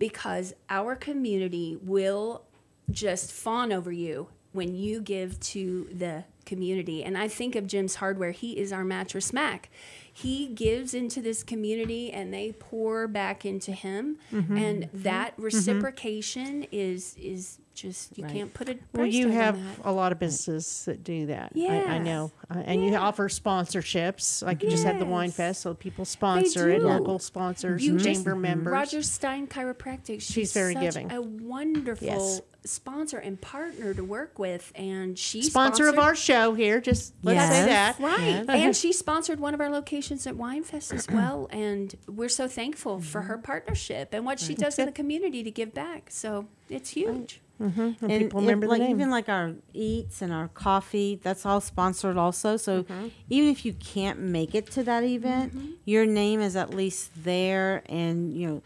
because our community will just fawn over you when you give to the community. And I think of Jim's Hardware. He is our mattress Mac. He gives into this community and they pour back into him. And that reciprocation is just, you can't put a price Well, you tag have on that. a lot of businesses that do that. I Yes. know. And you offer sponsorships. Like you just had the Wine Yes. Fest, so people sponsor it, do. local sponsors, You just- chamber members. Roger Stein Chiropractic. She's very such giving. a wonderful Yes. sponsor and partner to work with, and she Sponsor of sponsored- our show here. Just let's say that. Right. And she sponsored one of our locations at Wine Fest as well. And we're so thankful for her partnership and what she does in the community to give back. So it's huge. And And people remember like the name. even like our eats and our coffee, that's all sponsored also. So even if you can't make it to that event, your name is at least there, and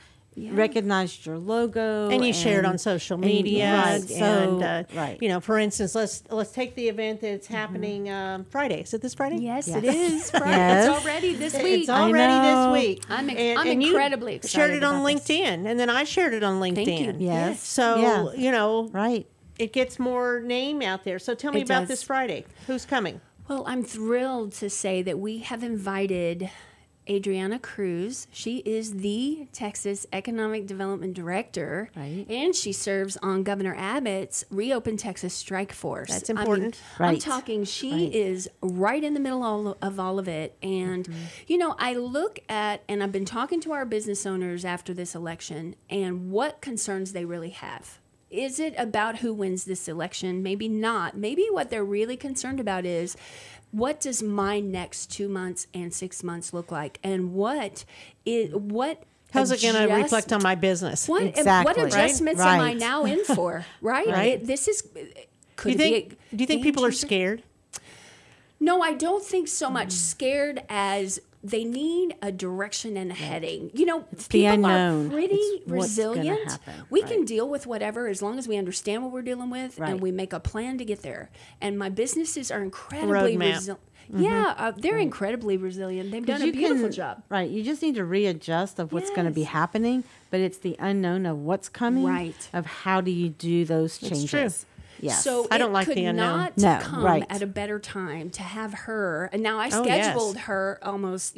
recognized your logo, and you share it on social and- media. right, so- And, right. you know, for instance, let's take the event that's happening Friday. Is it this Friday? Yes, Yes. it is. Friday. Yes. It's already this week. It's already know. this week. I'm you incredibly excited shared it on about this. LinkedIn, and then I shared it on LinkedIn. Thank you. Yes. So, Yeah. you know, Right. it gets more name out there. So tell me It about does. this Friday. Who's coming? Well, I'm thrilled to say that we have invited Adriana Cruz. She is the Texas Economic Development Director, Right. and she serves on Governor Abbott's Reopen Texas Strike Force. That's I mean, important. I'm Right. talking, she Right. is right in the middle of all of it. And, you know, I look at, and I've been talking to our business owners after this election, and what concerns they really have. Is it about who wins this election? Maybe not. Maybe what they're really concerned about is, what does my next 2 months and 6 months look like? And what How's it going to reflect on my business? what Exactly. adjustments Right. am I now in for? Right? Right. This is could Do it you be do you think people are game-changer? scared? No, I don't think so much scared as they need a direction and a heading. You know, the people unknown. are pretty It's what's gonna resilient. happen. We can Right. deal with whatever as long as we understand what we're dealing with Right. and we make a plan to get there. And my businesses are incredibly Roadmap. resilient. Yeah, they're incredibly resilient. They've done a You beautiful can- job. Right. You just need to readjust of what's going to be Yes. happening, but it's the unknown of what's coming. Right. Of how do you do those It's changes. true. Yes. So I don't it like could the unknown. not No, come right. at a better time to have her. And now I Oh, yes. scheduled her almost,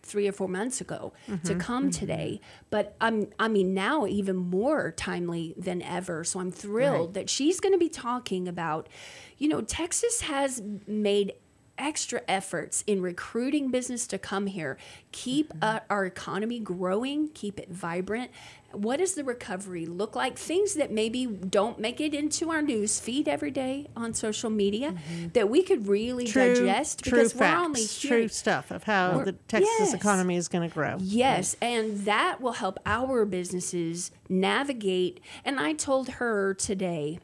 3 or 4 months ago to come today. But I mean, now even more timely than ever. So I'm thrilled that she's going to be talking about, Texas has made extra efforts in recruiting business to come here, keep our economy growing, keep it vibrant. What does the recovery look like? Things that maybe don't make it into our news feed every day on social media that we could really digest true because facts, we're only true here. stuff of how the Texas Yes. economy is going to grow. Yes, and that will help our businesses navigate. And I told her today,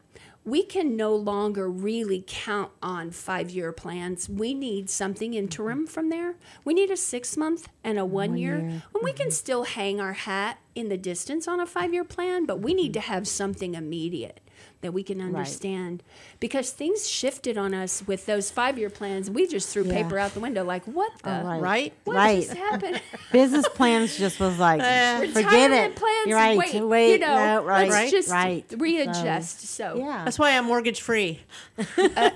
we can no longer really count on 5-year plans. We need something interim from there. We need a 6-month and a 1 year. And we can still hang our hat in the distance on a 5-year plan, but we need to have something immediate that we can understand. Because things shifted on us with those 5-year plans. We just threw Yeah. paper out the window like, what the? Right? What Right. just happened? Business plans just was like, forget Retirement it. plans, You're right. wait, no, right. let's just right. readjust. So, Yeah. That's why I'm mortgage free.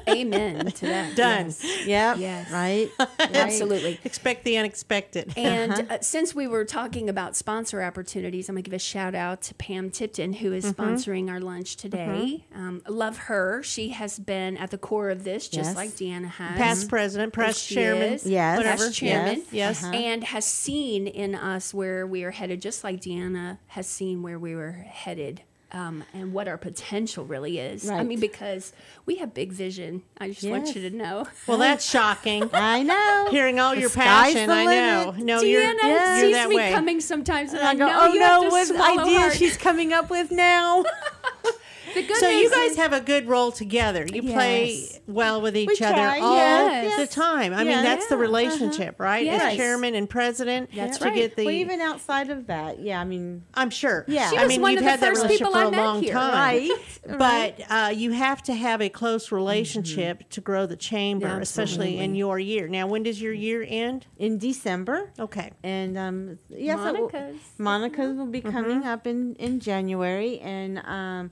amen to that. Done. Yep. Yes. Right. Absolutely. Expect the unexpected. And since we were talking about sponsor opportunities, I'm going to give a shout out to Pam Tipton, who is sponsoring our lunch today. Love her. She has been at the core of this, just Yes. like Deanna has. Past president, past She chairman, is. Yes. whatever. Past chairman. Yes. And has seen in us where we are headed, just like Deanna has seen where we were headed. And what our potential really is. I Right. mean, because we have big vision. I just want you Yes. to know. Well, that's shocking. I know. Hearing all The your sky's passion, the I know. limit. No, Deanna you're sees that me way. coming sometimes, and And I go, know oh you no, have to what swallow idea hard. she's coming up with now? The good So you news guys is- have a good role together. You play Yes. well with each other try, all yes. the time. I mean, Yes. that's the relationship, right? Yes. As chairman and president, That's to right. get the. Well, even outside of that, yeah, I mean, I'm sure. Yeah. She I was mean, one you've of the had that first relationship people for I a met long here. time, right? but you have to have a close relationship to grow the chamber, especially in Absolutely. your year. Now, when does your year end? In December. Okay. And yes, Monica's will be coming up in January, and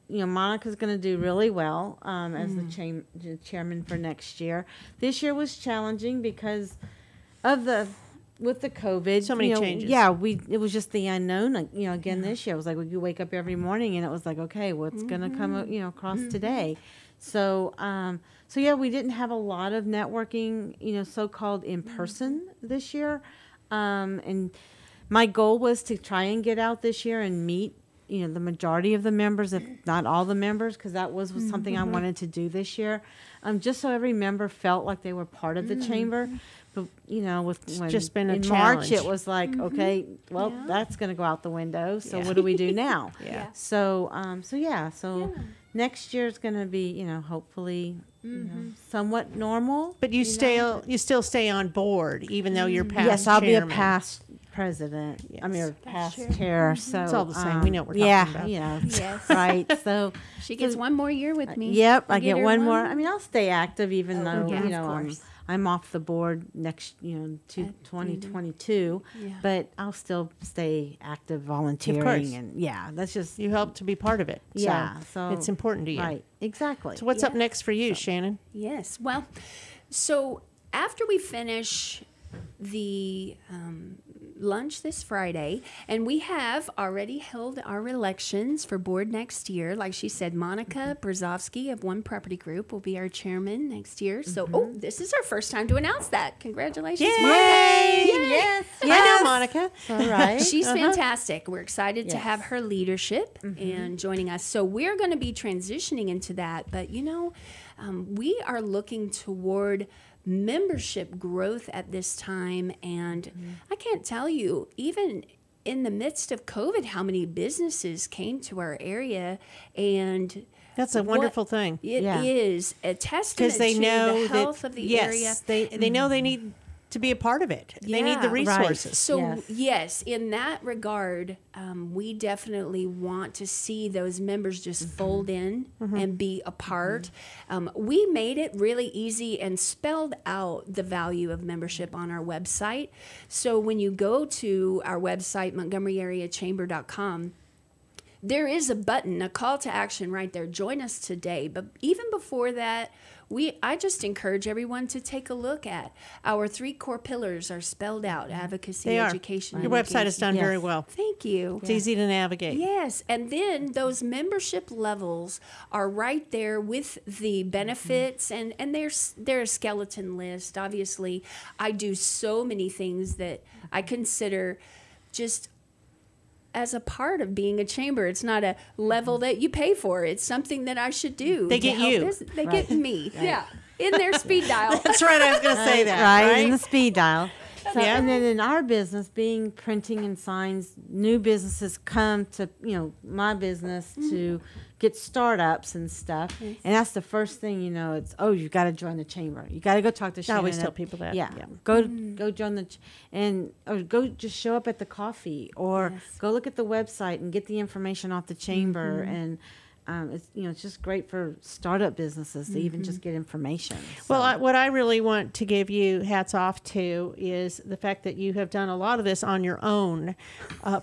Monica's going to do really well as the chairman for next year. This year was challenging because of with the COVID. So many changes. Yeah, it was just the unknown. Again this year it was like we could wake up every morning and it was like, okay, what's going to come across today? So yeah, we didn't have a lot of networking, so-called in person this year. And my goal was to try and get out this year and meet, the majority of the members, if not all the members, because that was something I wanted to do this year, just so every member felt like they were part of the chamber. But just been a in challenge. March it was like, okay, well, that's going to go out the window. So what do we do now? So next year is going to be, hopefully, somewhat normal. But you still stay on board, even though you're past Yes, I'll chairman. be a past president. Yes. I mean, a past chair. So It's all the same. We know what we're talking about. Yes. Right. So She gets one more year with me. Yep, I get get her one more. I mean, I'll stay active even though yeah, of course. I'm off the board next, to 2022. Yeah. But I'll still stay active, volunteering, course. and that's just You help to be part of it. so it's important to you. Right, exactly. So what's up next for you, Shannan? Yes. Well, so after we finish the lunch this Friday, and we have already held our elections for board next year. Like she said, Monica Brzezowski of One Property Group will be our chairman next year. So, this is our first time to announce that. Congratulations, Monica. Yes, I know Monica. All right. She's fantastic. We're excited to have her leadership and joining us. So we're going to be transitioning into that. But, we are looking toward membership growth at this time. And I can't tell you, even in the midst of COVID, how many businesses came to our area. And That's a wonderful thing. It is a testament Because they to know the health of the area. they know they need to be a part of it. They need the Yeah, right. resources. So yes, in that regard, we definitely want to see those members just fold in and be a part. We made it really easy and spelled out the value of membership on our website. So when you go to our website, MontgomeryAreaChamber.com, there is a button, a call to action right there. Join us today. But even before that, I just encourage everyone to take a look at our 3 core pillars are spelled out: advocacy, education, Your and website is done very well. Thank you. It's easy to navigate. Yes, and then those membership levels are right there with the benefits, and there's a skeleton list. Obviously, I do so many things that I consider just as a part of being a chamber. It's not a level that you pay for. It's something that I should do. They get you. They get me. Yeah. In their speed dial. That's right. I was going to say that. Right, in the speed dial. So, and then in our business, being printing and signs, new businesses come to my business to get startups and stuff, and that's the first thing it's you've got to join the chamber. You got to go talk to Shannan. I always tell people that. Yeah, go join or go just show up at the coffee, or go look at the website and get the information off the chamber and. It's just great for startup businesses to even just get information. Well, what I really want to give you hats off to is the fact that you have done a lot of this on your own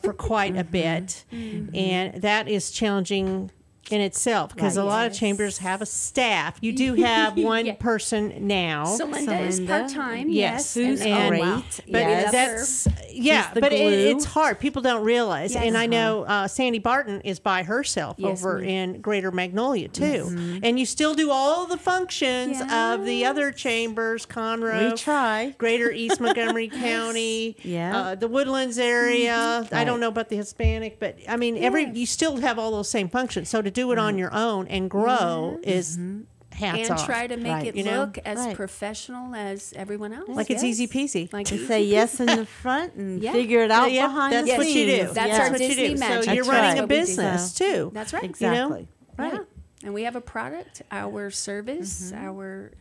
for quite a bit, and that is challenging in itself because a lot of chambers have a staff. You do have one person now. So Linda is part-time. Yes, who's and great. But that's but it's hard. People don't realize, and I know Sandy Barton is by herself over in Greater Magnolia too, and you still do all the functions of the other chambers, Conroe. We try. Greater East Montgomery County, the Woodlands area. I don't know about the Hispanic, but I mean you still have all those same functions. So to do it on your own and grow is hats off. And try to make it you know? look as professional as everyone else. Like it's easy peasy. Like to say yes in the front and figure it out behind that's the what scenes. you do. That's our what you Disney do. magic. So you're That's running right. a business too. That's right. Exactly. Right. Yeah. And we have a product, our service, our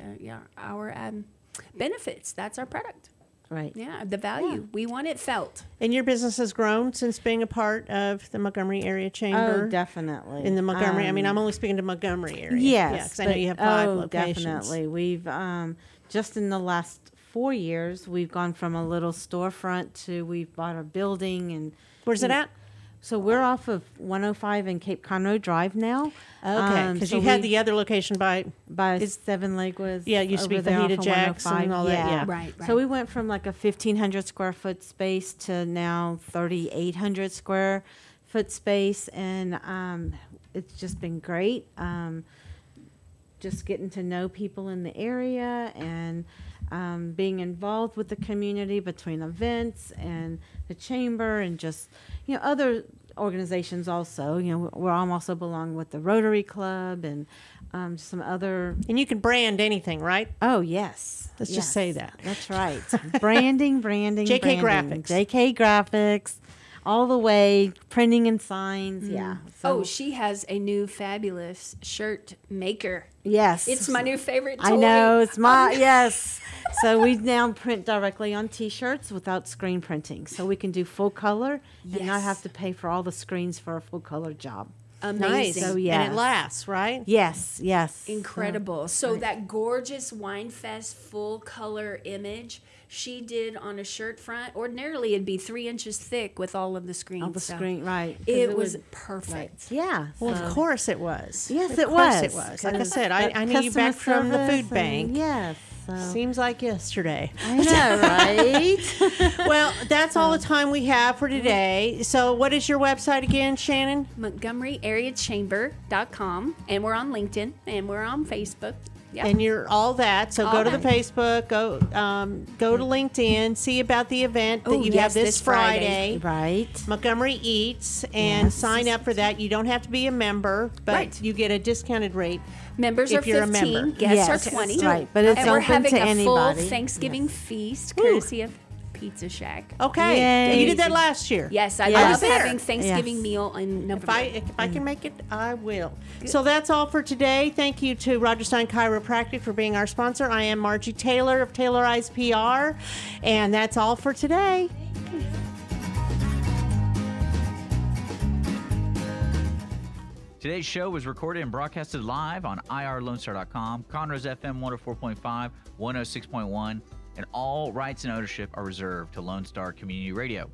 benefits. That's our product. Right. Yeah, the value. We want it felt. And your business has grown since being a part of the Montgomery Area Chamber? Oh, definitely. In the Montgomery, I'm only speaking to Montgomery area. Yes. Yeah, because I know you have 5 locations. Definitely. We've, just in the last 4 years, we've gone from a little storefront to we've bought a building. And Where's it at? So we're off of 105 and Cape Conroe Drive now. Okay, because you had the other location by 7 Lakewood. Yeah, it used to be over there Fajita off of Jackson and 105. all that, yeah. Right. So we went from like a 1,500 square foot space to now 3,800 square foot space, and it's just been great. Just getting to know people in the area and being involved with the community between events and the chamber and just, other organizations also. We're also belong with the Rotary Club and some other. And you can brand anything, right? Oh, yes. Let's just say that. That's right. branding. JK branding. Graphics. JK Graphics. All the way, printing and signs. Yeah. So, She has a new fabulous shirt maker. yes. It's my new favorite toy. I know. It's my, yes. So we now print directly on T-shirts without screen printing. So we can do full color and not Yes. have to pay for all the screens for a full color job. Amazing. Nice. So, And yes. it lasts, right? Yes. Incredible. So that gorgeous Wine Fest full color image she did on a shirt front. Ordinarily, it'd be 3 inches thick with all of the screens. All the So screen, right. 'Cause It was would- perfect. Yeah. Well, so- of course it was. Yes, Of it course was. it was. Like I 'Cause said, that I knew you back customer from the service food bank. and- Yes. So. Seems like yesterday. I know, right? Well, that's all the time we have for today. So what is your website again, Shannan? MontgomeryAreaChamber.com. And we're on LinkedIn and we're on Facebook. Yeah. And you're all that. So All go to the that. Facebook, go to LinkedIn, see about the event that Oh, you yes, have this Friday. Right. Montgomery Eats, and Yes. sign up for that. You don't have to be a member, but Right. you get a discounted rate. Members if are you're a 15, member. guests Yes, are 20. right, but it's and we're open having to a full anybody. Thanksgiving feast courtesy of Pizza Shack. Okay. Yay. You did that last year. Yes, I Yes. love there. having Thanksgiving Yes. meal in November. If I can make it, I will. So that's all for today. Thank you to Roger Stein Chiropractic for being our sponsor. I am Margie Taylor of Taylorized PR, and that's all for today. Today's show was recorded and broadcasted live on irlonestar.com, Conroe's FM 104.5, 106.1, and all rights and ownership are reserved to Lone Star Community Radio.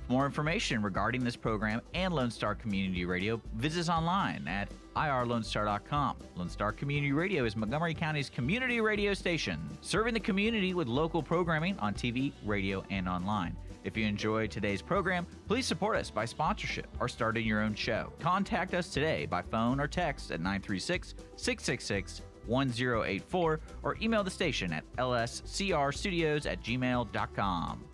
For more information regarding this program and Lone Star Community Radio, visit us online at irlonestar.com. Lone Star Community Radio is Montgomery County's community radio station, serving the community with local programming on TV, radio, and online. If you enjoyed today's program, please support us by sponsorship or starting your own show. Contact us today by phone or text at 936-666-1084 or email the station at lscrstudios@gmail.com.